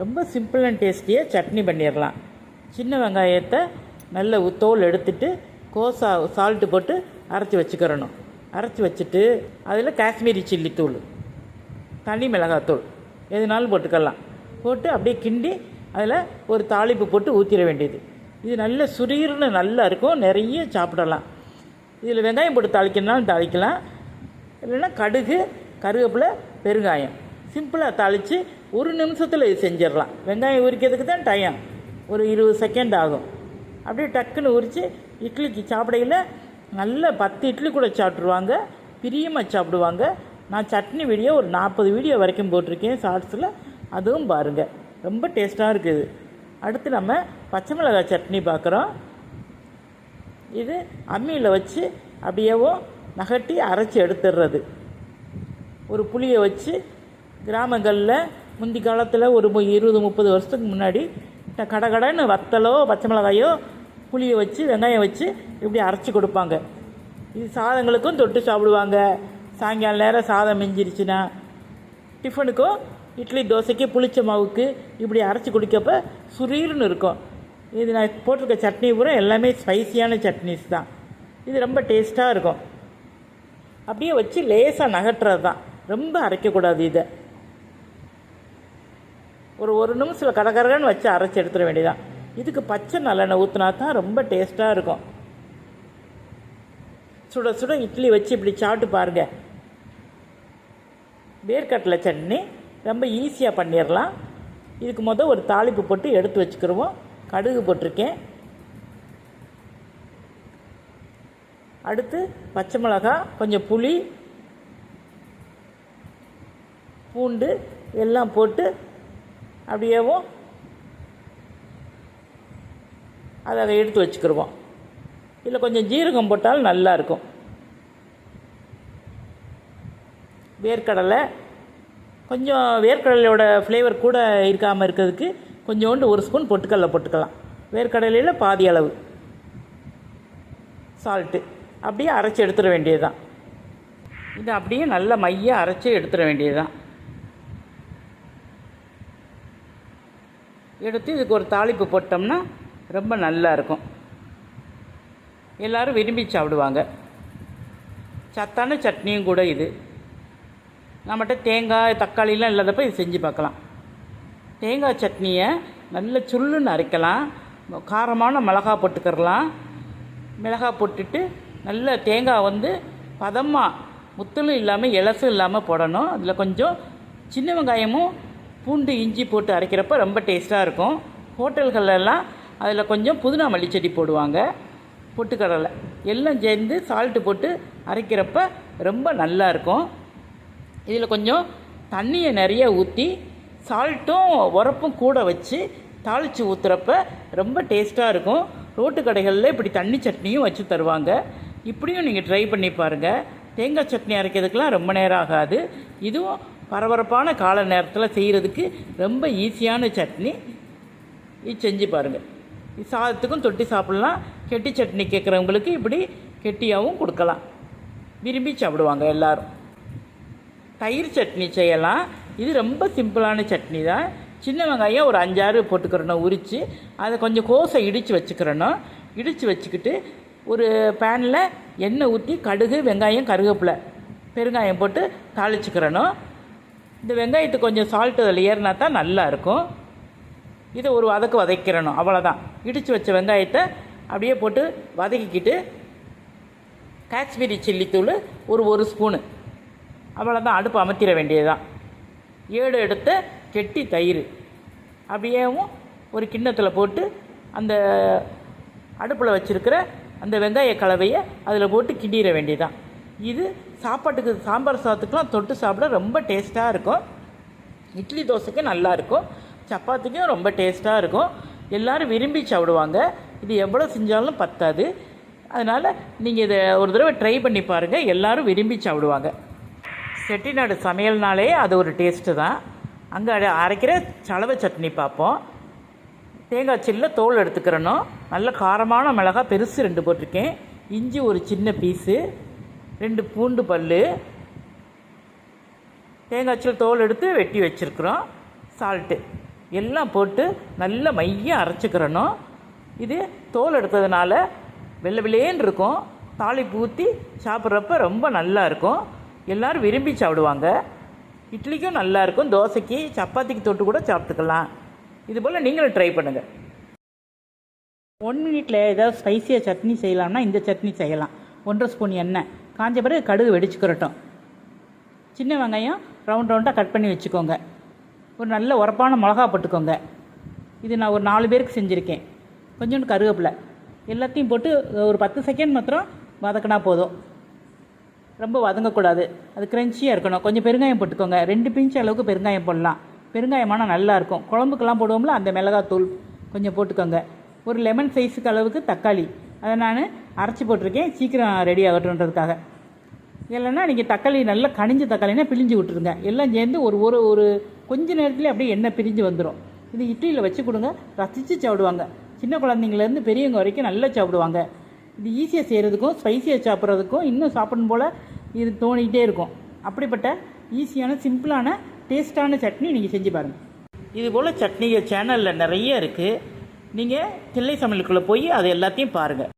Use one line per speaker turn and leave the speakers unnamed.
ரொம்ப simple and டேஸ்டியாக சட்னி பண்ணிடலாம். சின்ன வெங்காயத்தை நல்ல தோல் எடுத்துட்டு கோஸா சால்ட்டு போட்டு அரைச்சி வச்சுக்கிறணும். அரைச்சி வச்சுட்டு அதில் காஷ்மீரி சில்லி தூள், தனி மிளகாத்தூள் எதுனாலும் போட்டுக்கலாம். போட்டு அப்படியே கிண்டி அதில் ஒரு தாளிப்பு போட்டு ஊற்றிட வேண்டியது. இது நல்ல சுரீர்னு நல்லா இருக்கும், நிறைய சாப்பிடலாம். இதில் வெங்காயம் போட்டு தாளிக்கணும்னாலும் தாளிக்கலாம், இல்லைன்னா கடுகு, கருவேப்பிலை, பெருங்காயம் சிம்பிளாக தாளித்து ஒரு நிமிஷத்தில் இது செஞ்சிடலாம். வெங்காயம் உரிக்கிறதுக்கு தான் டைம், ஒரு 20 செகண்ட் ஆகும். அப்படியே டக்குன்னு உரித்து இட்லிக்கு சாப்பிடையில் நல்ல 10 இட்லி கூட சாப்பிட்ருவாங்க, பிரியமாக சாப்பிடுவாங்க. நான் சட்னி வீடியோ ஒரு 40 வீடியோ வரைக்கும் போட்டிருக்கேன் ஷார்ட்ஸில், அதுவும் பாருங்கள், ரொம்ப டேஸ்ட்டாக இருக்குது. அடுத்து நம்ம பச்சை மிளகாய் சட்னி பார்க்குறோம். இது அம்மியில் வச்சு அப்படியேவோ நகட்டி அரைச்சி எடுத்துடுறது. ஒரு புளியை வச்சு கிராமங்களில் முந்தி காலத்தில் ஒரு 20-30 வருஷத்துக்கு முன்னாடி கடகடன்னு வத்தலோ பச்சை மிளகாயோ புளியை வச்சு வெங்காயம் வச்சு இப்படி அரைச்சி கொடுப்பாங்க. இது சாதங்களுக்கும் தொட்டு சாப்பிடுவாங்க. சாயங்காலம் நேரம் சாதம் மிஞ்சிருச்சுன்னா டிஃபனுக்கும் இட்லி தோசைக்கு புளிச்ச மாவுக்கு இப்படி அரைச்சி குடிக்கப்போ சுரீர்னு இருக்கும். இது நான் போட்டிருக்க சட்னி பூரா எல்லாமே ஸ்பைசியான சட்னிஸ் தான். இது ரொம்ப டேஸ்ட்டாக இருக்கும். அப்படியே வச்சு லேசாக நகட்டுறது தான், ரொம்ப அரைக்கக்கூடாது. இதை ஒரு நிமிஷத்தில் கடகரன்னு வச்சு அரைச்சி எடுத்துட வேண்டியதான். இதுக்கு பச்சை நல்லெண்ணெய் ஊற்றினா தான் ரொம்ப டேஸ்ட்டாக இருக்கும். சுட சுட இட்லி வச்சு இப்படி சாப்பிட்டு பாருங்கள். வேர்க்கடலை சட்னி ரொம்ப ஈஸியாக பண்ணிடலாம். இதுக்கு ஒரு தாளிப்பு போட்டு எடுத்து வச்சுக்கிடுவோம். கடுகு போட்டிருக்கேன். அடுத்து பச்சை மிளகாய், கொஞ்சம் புளி, பூண்டு எல்லாம் போட்டு அப்படியேவும் அதை எடுத்து வச்சுக்கிடுவோம். இதில் கொஞ்சம் ஜீரகம் போட்டாலும் நல்லாயிருக்கும். வேர்க்கடலை கொஞ்சம், வேர்க்கடலையோட ஃப்ளேவர் கூட இருக்காமல் இருக்கிறதுக்கு கொஞ்சோண்டு 1 ஸ்பூன் பொட்டுக்கடலை போட்டுக்கலாம். வேர்க்கடலையில் பாதி அளவு சால்ட்டு அப்படியே அரைச்சி எடுத்துட வேண்டியது தான். இது அப்படியே நல்ல மையாக அரைச்சி எடுத்துட வேண்டியது தான். எடுத்து இதுக்கு ஒரு தாளிப்பு போட்டோம்னா ரொம்ப நல்லா இருக்கும். எல்லோரும் விரும்பி சாப்பிடுவாங்க. சத்தான சட்னியும் கூட இது. நம்மகிட்ட தேங்காய் தக்காளிலாம் இல்லாதப்போ இது செஞ்சு பார்க்கலாம். தேங்காய் சட்னியை நல்ல சுள்ளுன்னு அரைக்கலாம். காரமான மிளகா போட்டுக்கிறலாம். மிளகா போட்டுட்டு நல்ல தேங்காய் பதமாக முத்தலும் இல்லாமல் இலசும் இல்லாமல் போடணும். அதில் கொஞ்சம் சின்ன வெங்காயமும் பூண்டு இஞ்சி போட்டு அரைக்கிறப்ப ரொம்ப டேஸ்ட்டாக இருக்கும். ஹோட்டல்களெல்லாம் அதில் கொஞ்சம் புதினா மல்லிச்செடி போடுவாங்க, பொட்டுக்கடலை எல்லாம் சேர்ந்து சால்ட்டு போட்டு அரைக்கிறப்ப ரொம்ப நல்லா இருக்கும். இதில் கொஞ்சம் தண்ணியை நிறைய ஊற்றி சால்ட்டும் உரப்பும் கூட வச்சு தாளித்து ஊற்றுறப்ப ரொம்ப டேஸ்ட்டாக இருக்கும். ரோட்டு கடைகளில் இப்படி தண்ணி சட்னியும் வச்சு தருவாங்க. இப்படியும் நீங்கள் ட்ரை பண்ணி பாருங்கள். தேங்காய் சட்னி அரைக்கிறதுக்கெலாம் ரொம்ப நேரம் ஆகாது. இதுவும் பரபரப்பான கால நேரத்தில் செய்கிறதுக்கு ரொம்ப ஈஸியான சட்னி. இது செஞ்சு பாருங்கள். சாதத்துக்கும் தொட்டி சாப்பிட்லாம். கெட்டி சட்னி கேட்குறவங்களுக்கு இப்படி கெட்டியாகவும் கொடுக்கலாம், விரும்பி சாப்பிடுவாங்க எல்லோரும். தயிர் சட்னி செய்யலாம். இது ரொம்ப சிம்பிளான சட்னி தான். சின்ன வெங்காயம் ஒரு 5-6 போட்டுக்கிறணும் உரித்து. அதை கொஞ்சம் கோஸை இடித்து வச்சுக்கிறணும். இடித்து வச்சுக்கிட்டு ஒரு பேனில் எண்ணெய் ஊற்றி கடுகு, வெங்காயம், கருவேப்பிலை, பெருங்காயம் போட்டு தாளிச்சுக்கிறணும். இந்த வெங்காயத்துக்கு கொஞ்சம் சால்ட்டு அதில் ஏறினா தான் நல்லாயிருக்கும். இதை ஒரு வதக்கிறணும், அவ்வளோதான். இடித்து வச்ச வெங்காயத்தை அப்படியே போட்டு வதக்கிக்கிட்டு காஷ்மீரி சில்லி தூள் ஒரு ஸ்பூனு, அவ்வளோதான். அடுப்பு அமர்த்திட வேண்டியதுதான். 7 எடுத்த கெட்டி தயிர் அப்படியேவும் ஒரு கிண்ணத்தில் போட்டு அந்த அடுப்பில் வச்சுருக்கிற அந்த வெங்காய கலவையை அதில் போட்டு கிண்டிட வேண்டியதுதான். இது சாப்பாட்டுக்கு, சாம்பார் சாதத்துக்கெலாம் தொட்டு சாப்பிட ரொம்ப டேஸ்ட்டாக இருக்கும். இட்லி தோசைக்கும் நல்லாயிருக்கும், சப்பாத்திக்கும் ரொம்ப டேஸ்ட்டாக இருக்கும். எல்லோரும் விரும்பி சாப்பிடுவாங்க. இது எவ்வளோ செஞ்சாலும் பத்தாது. அதனால் நீங்கள் இதை ஒரு தடவை ட்ரை பண்ணி பாருங்கள், எல்லோரும் விரும்பி சாப்பிடுவாங்க. செட்டிநாடு சமையல்னாலே அது ஒரு டேஸ்ட்டு தான். அங்கே அரைக்கிற சலவை சட்னி பார்ப்போம். தேங்காய் சில்ல தோல் எடுத்துக்கிறணும். நல்ல காரமான மிளகாய் பெருசு 2 போட்டிருக்கேன். இஞ்சி ஒரு சின்ன பீஸு, 2 பூண்டு பல், தேங்காய் சில் தோல் எடுத்து வெட்டி வச்சுருக்குறோம். சால்ட்டு எல்லாம் போட்டு நல்ல மையாக அரைச்சிக்கிறணும். இது தோல் எடுத்ததுனால வெள்ளை வெள்ளேன்னு இருக்கும். தாளிப்பு ஊற்றி சாப்பிட்றப்ப ரொம்ப நல்லா இருக்கும். எல்லோரும் விரும்பி சாப்பிடுவாங்க. இட்லிக்கும் நல்லாயிருக்கும், தோசைக்கு சப்பாத்திக்கு தொட்டு கூட சாப்பிட்டுக்கலாம். இதுபோல் நீங்களும் ட்ரை பண்ணுங்கள். 1 மினிட்டில் ஏதாவது ஸ்பைசியாக சட்னி செய்யலாம்னா இந்த சட்னி செய்யலாம். 1.5 ஸ்பூன் எண்ணெய் காஞ்ச பிறகு கடுகு வெடிச்சுக்கிறட்டும். சின்ன வெங்காயம் ரவுண்டாக கட் பண்ணி வச்சுக்கோங்க. ஒரு நல்ல உரப்பான மிளகா போட்டுக்கோங்க. இது நான் ஒரு 4 பேருக்கு செஞ்சுருக்கேன். கொஞ்சோண்டு கருவேப்பிலை எல்லாத்தையும் போட்டு ஒரு 10 செகண்ட் மாத்திரம் வதக்கினா போதும். ரொம்ப வதங்கக்கூடாது, அது க்ரன்ச்சியாக இருக்கணும். கொஞ்சம் பெருங்காயம் போட்டுக்கோங்க. 2 பிஞ்ச் அளவுக்கு பெருங்காயம் போடலாம். பெருங்காயமான நல்லாயிருக்கும். குழம்புக்கெல்லாம் போடுவோம்ல, அந்த மிளகாத்தூள் கொஞ்சம் போட்டுக்கோங்க. ஒரு லெமன் சைஸுக்கு அளவுக்கு தக்காளி, அதை நான் அரைச்சி போட்டிருக்கேன், சீக்கிரம் ரெடி ஆகட்டுன்றதுக்காக. இல்லைன்னா நீங்கள் தக்காளி நல்லா கனிஞ்ச தக்காளினா பிழிஞ்சு விட்டுருங்க. எல்லாம் சேர்ந்து ஒரு ஒரு ஒரு கொஞ்ச நேரத்துலேயே அப்படியே எண்ணெய் பிரிஞ்சு வந்துடும். இது இட்லியில் வச்சு கொடுங்க, ரசித்து சாப்பிடுவாங்க. சின்ன குழந்தைங்கலேருந்து பெரியவங்க வரைக்கும் நல்லா சாப்பிடுவாங்க. இது ஈஸியாக செய்கிறதுக்கும் ஸ்பைசியாக சாப்பிட்றதுக்கும் இன்னும் சாப்பிடும் போல் இது தோணிக்கிட்டே இருக்கும். அப்படிப்பட்ட ஈஸியான சிம்பிளான டேஸ்ட்டான சட்னி நீங்கள் செஞ்சு பாருங்கள். இதுபோல் சட்னிகள் சேனலில் நிறைய இருக்குது. நீங்கள் தில்லை சமையலுக்குள்ளே போய் அது எல்லாத்தையும் பாருங்கள்.